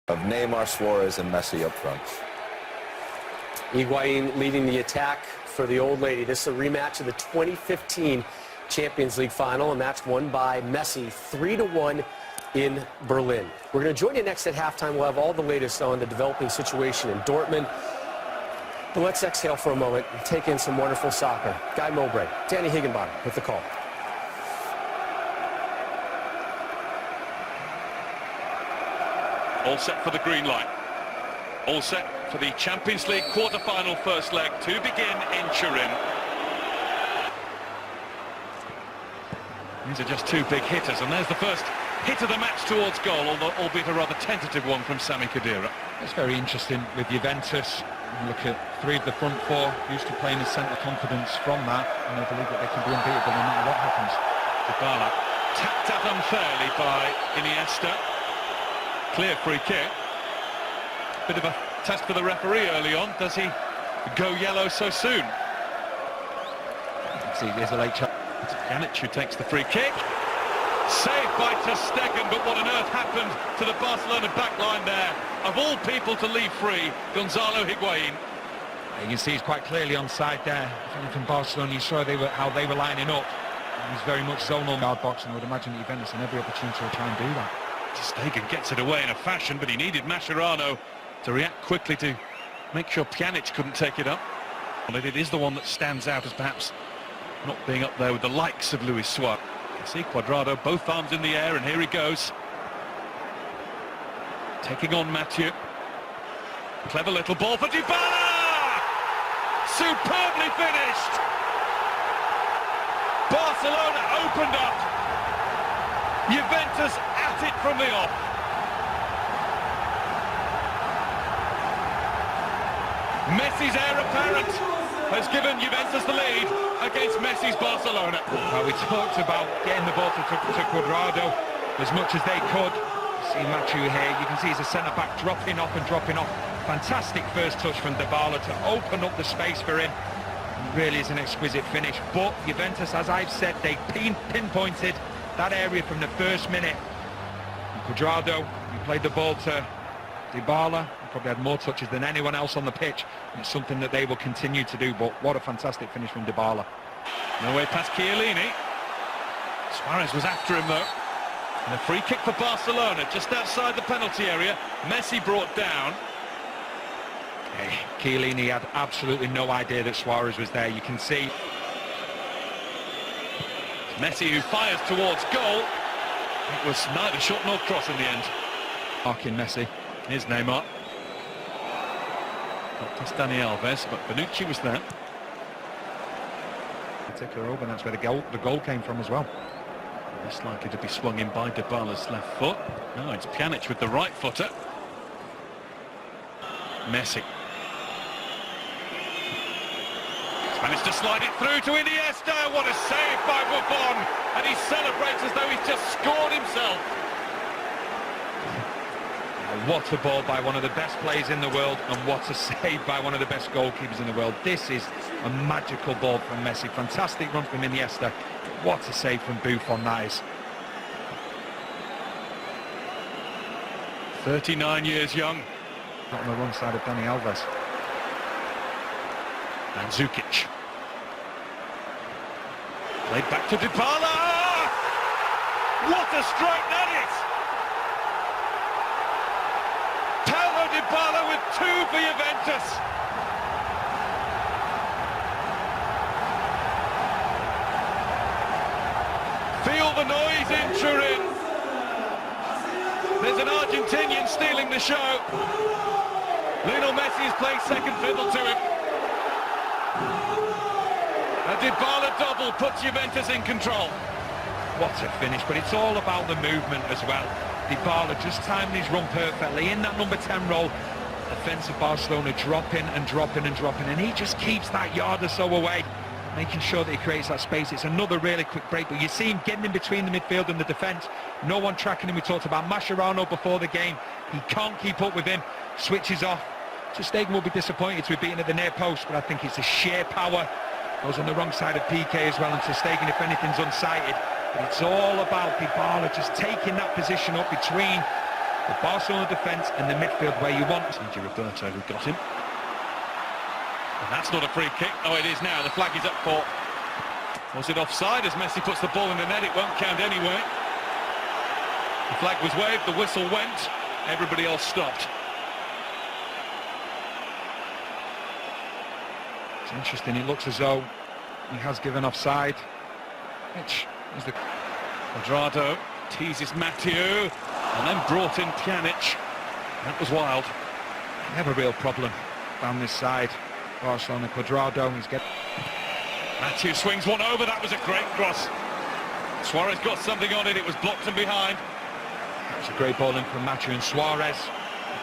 of Neymar, Suarez, and Messi up front. Higuain leading the attack for the old lady. This is a rematch of the 2015 Champions League final, a match won by Messi 3-1 in Berlin. We're going to join you next at halftime. We'll have all the latest on the developing situation in Dortmund. But let's exhale for a moment and take in some wonderful soccer. Guy Mowbray, Danny Higginbottom with the call. All set for the green light. All set for the Champions League quarter-final first leg to begin in Turin. These are just two big hitters, and there's the first hit of the match towards goal, albeit a rather tentative one from Sami Khedira. It's very interesting with Juventus. Look at three of the front four used to playing as centre confidence from that, and they believe that they can be unbeatable no matter what happens. Dybala tapped at unfairly by Iniesta. Clear free kick. Bit of a test for the referee early on. Does he go yellow so soon? See, there's a late shot. It's Pjanic who takes the free kick. Saved by ter Stegen, but what on earth happened to the Barcelona backline there? Of all people to leave free, Gonzalo Higuain. You can see he's quite clearly onside there. From Barcelona, you saw how they were lining up. It was very much zonal guard boxing. I would imagine that Juventus and every opportunity to try and do that. Ter Stegen gets it away in a fashion, but he needed Mascherano to react quickly to make sure Pjanic couldn't take it up. Well, it is the one that stands out as perhaps not being up there with the likes of Luis Suarez. You see Cuadrado, both arms in the air, and here he goes. Taking on Mathieu. Clever little ball for Dybala! Superbly finished! Barcelona opened up. Juventus at it from the off. Messi's heir apparent has given Juventus the lead against Messi's Barcelona. Well, we talked about getting the ball to Cuadrado as much as they could. See Mathieu here, you can see he's a centre-back dropping off and dropping off. Fantastic first touch from Dybala to open up the space for him. Really is an exquisite finish, but Juventus, as I've said, they pinpointed that area from the first minute. And Cuadrado, he played the ball to Dybala, he probably had more touches than anyone else on the pitch. And it's something that they will continue to do, but what a fantastic finish from Dybala. No way past Chiellini. Suarez was after him though. And a free kick for Barcelona, just outside the penalty area. Messi brought down. Chiellini had absolutely no idea that Suarez was there. You can see Messi who fires towards goal. It was neither shot nor cross in the end. Marking Messi. Here's Neymar. Not past Dani Alves, but Bonucci was there. Take her over, and that's where the goal came from as well. Less likely to be swung in by Dybala's left foot. No, it's Pjanic with the right footer. Messi. He's managed to slide it through to Iniesta. What a save by Buffon! And he celebrates as though he's just scored himself. What a ball by one of the best players in the world, and what a save by one of the best goalkeepers in the world. This is a magical ball from Messi. Fantastic run from Iniesta. What a save from Buffon that is. 39 years young. Not on the wrong side of Dani Alves. And Zukic. Played back to Dybala! What a strike that is! Paulo Dybala with 2 for Juventus. Feel the noise in Turin. There's an Argentinian stealing the show. Lionel Messi is playing second fiddle to him. A Dybala double puts Juventus in control. What a finish, but it's all about the movement as well. Dybala just timed his run perfectly in that number 10 role. Defensive Barcelona dropping and dropping and dropping, and he just keeps that yard or so away, making sure that he creates that space. It's another really quick break, but you see him getting in between the midfield and the defence. No one tracking him. We talked about Mascherano before the game. He can't keep up with him. Switches off. Ter Stegen will be disappointed to be beaten at the near post, but I think it's a sheer power. Goes on the wrong side of PK as well, and Ter Stegen, if anything's unsighted. But it's all about Dybala just taking that position up between The Barcelona defence and the midfield where you want. HD Roberto who got him. And that's not a free kick. Oh, it is now. The flag is up for... Was it offside? As Messi puts the ball in the net, it won't count anyway. The flag was waved, the whistle went, everybody else stopped. It's interesting, it looks as though he has given offside. Which is the... Quadrado teases Mathieu, and then brought in Pjanic. That was wild. Never a real problem down this side. Barcelona, Quadrado, he's getting... Mathieu swings one over, that was a great cross. Suarez got something on it, it was blocked from behind. It's a great ball in from Mathieu and Suarez.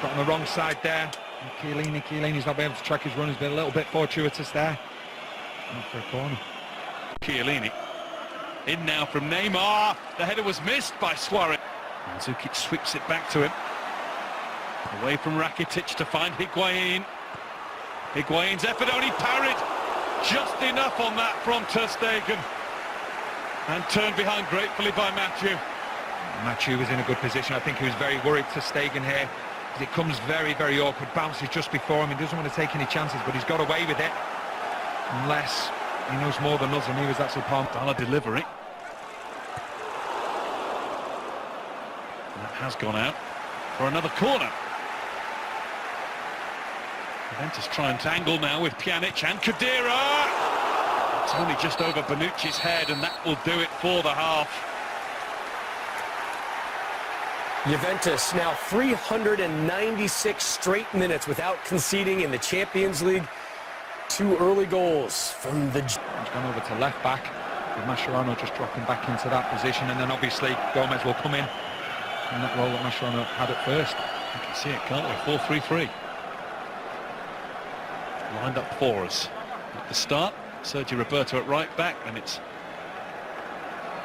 Got on the wrong side there. And Chiellini's not been able to track his run, he's been a little bit fortuitous there. Not for a corner. Chiellini. In now from Neymar. The header was missed by Suarez. Mandzukic sweeps it back to him. Away from Rakitic to find Higuain. Higuain's effort only parried. Just enough on that from Ter Stegen. And turned behind gratefully by Mathieu. Mathieu was in a good position. I think he was very worried Ter Stegen here. It comes very, very awkward. Bounces just before him. He doesn't want to take any chances, but he's got away with it. Unless he knows more than us, and he was actually palm. Dollar delivery. And that has gone out for another corner. Juventus try and tangle now with Pjanic and Khedira. It's only just over Bonucci's head, and that will do it for the half. Juventus now 396 straight minutes without conceding in the Champions League. 2 early goals from the... He's gone over to left back, with Mascherano just dropping back into that position, and then obviously Gomez will come in in that role that Mascherano had at first. You can see it, can't we? 4-3-3. Lined up for us. At the start, Sergio Roberto at right back, and it's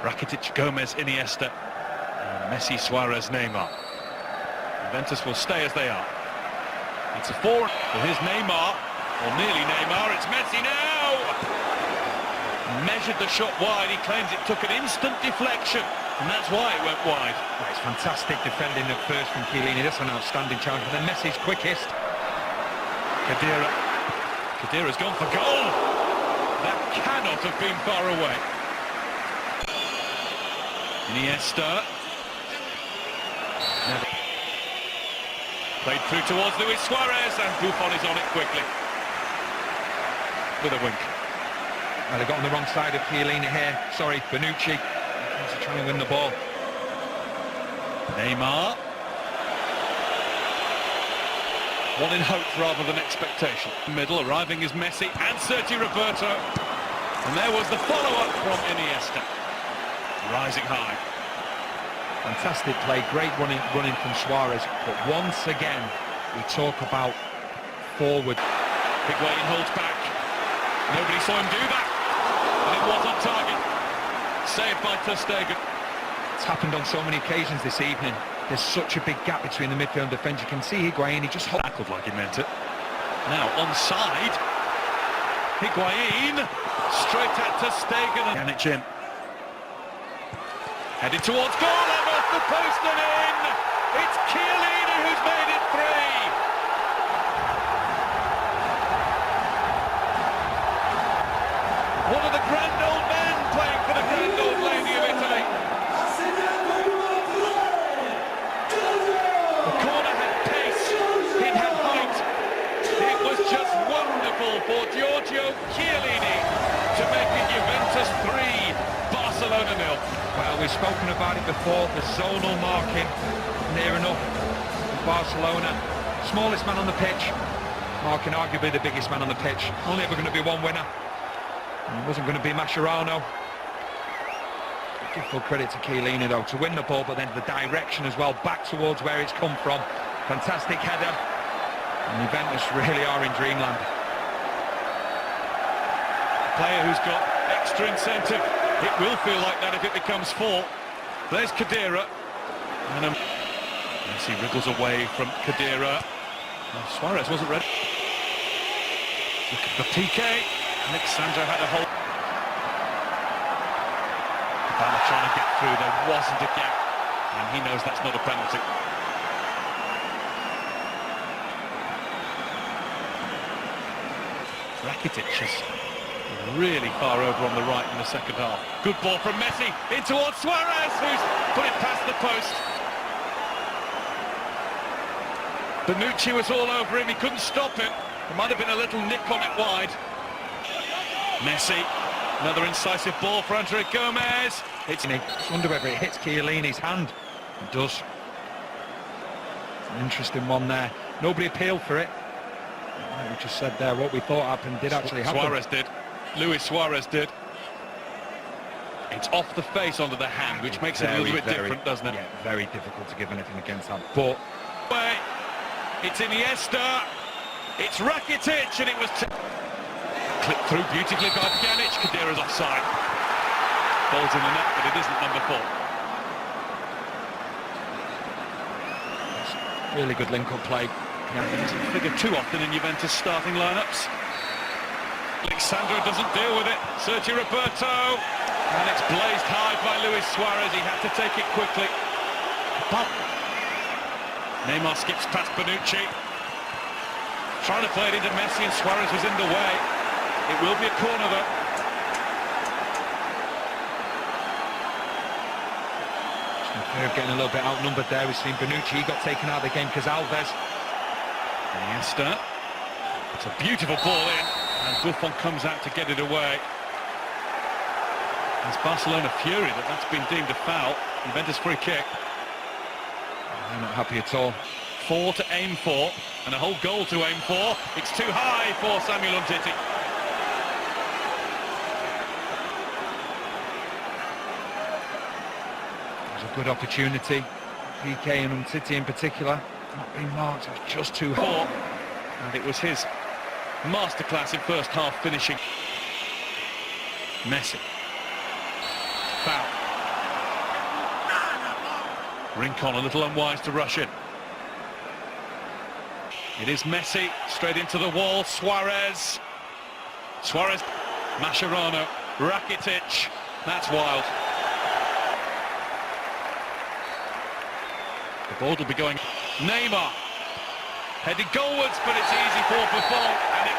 Rakitic, Gomez, Iniesta, and Messi, Suarez, Neymar. Juventus will stay as they are. It's a forward. Well, here's Neymar, or nearly Neymar. It's Messi now! Measured the shot wide. He claims it took an instant deflection, and that's why it went wide. Well, it's fantastic defending at first from Chiellini. That's an outstanding challenge. But then Messi's quickest. Khedira's gone for goal. That cannot have been far away. Iniesta. Played through towards Luis Suarez, and Buffon is on it quickly. With a wink. Well, they got on the wrong side of Chiellini here. Sorry, Bonucci. He's trying to win the ball. Neymar. One in hope rather than expectation. Middle, arriving is Messi and Sergio Roberto. And there was the follow-up from Iniesta. Rising high. Fantastic play, great running from Suarez. But once again, we talk about forward. Higuain holds back. Nobody saw him do that. And it was on target. Saved by Ter Stegen. It's happened on so many occasions this evening. There's such a big gap between the midfield and defence. You can see Higuain, he just tackled like he meant it. Now onside. Higuain straight at Ter Stegen and Pjanic in. Headed towards goal and off the post and in. It's Chiellini who's made it 3. One of the grand old men playing for the grand old lady of Italy. The corner had pace, it had height. It was just wonderful for Giorgio Chiellini to make it Juventus 3, Barcelona 0. Well, we've spoken about it before, the zonal marking near enough for Barcelona. Smallest man on the pitch, marking arguably the biggest man on the pitch. Only ever going to be one winner. And it wasn't going to be Mascherano. Give full credit to Chiellini though, to win the ball, but then the direction as well, back towards where it's come from. Fantastic header. And Juventus really are in dreamland. A player who's got extra incentive. It will feel like that if it becomes 4. There's Khedira. And Messi wriggles away from Khedira. Suarez wasn't ready. Looking for Piqué. Alexandro had a hold. Bala trying to get through. There wasn't a gap. And he knows that's not a penalty. Rakitic is really far over on the right in the second half. Good ball from Messi in towards Suarez, who's put it past the post. Bonucci was all over him, he couldn't stop him. There might have been a little nick on it wide. Messi, another incisive ball for Andre Gomez. I wonder whether it hits Chiellini's hand. It does. It's an interesting one there. Nobody appealed for it. We just said there what we thought happened did actually happen. Suarez did. Luis Suarez did. It's off the face onto the hand, which makes it a little bit different, doesn't it? Yeah, very difficult to give anything against that. But it's Iniesta. It's Rakitic, and it was clipped through beautifully by Pjanic. Khedira's offside. Ball's in the net, but it isn't number 4. really good link-up play. He doesn't figure too often in Juventus starting lineups. Alexandro doesn't deal with it. Sergio Roberto, and it's blazed high by Luis Suarez. He had to take it quickly. But Neymar skips past Bonucci, trying to play it into Messi, and Suarez was in the way. It will be a corner though. Getting a little bit outnumbered there. We've seen Bonucci, he got taken out of the game because Alves. Iniesta. It's a beautiful ball in, and Buffon comes out to get it away. There's Barcelona fury that that's been deemed a foul. Juventus free kick. I'm not happy at all. 4 to aim for, and a whole goal to aim for. It's too high for Samuel Umtiti. Good opportunity. PK and Umtiti in particular not being marked. It was just too hot, and it was his masterclass in first half finishing. Messi. Foul. Rincon a little unwise to rush in. It is Messi straight into the wall. Suarez. Mascherano. Rakitic. That's wild. The ball will be going. Neymar heading goalwards, but it's easy for Buffon, and it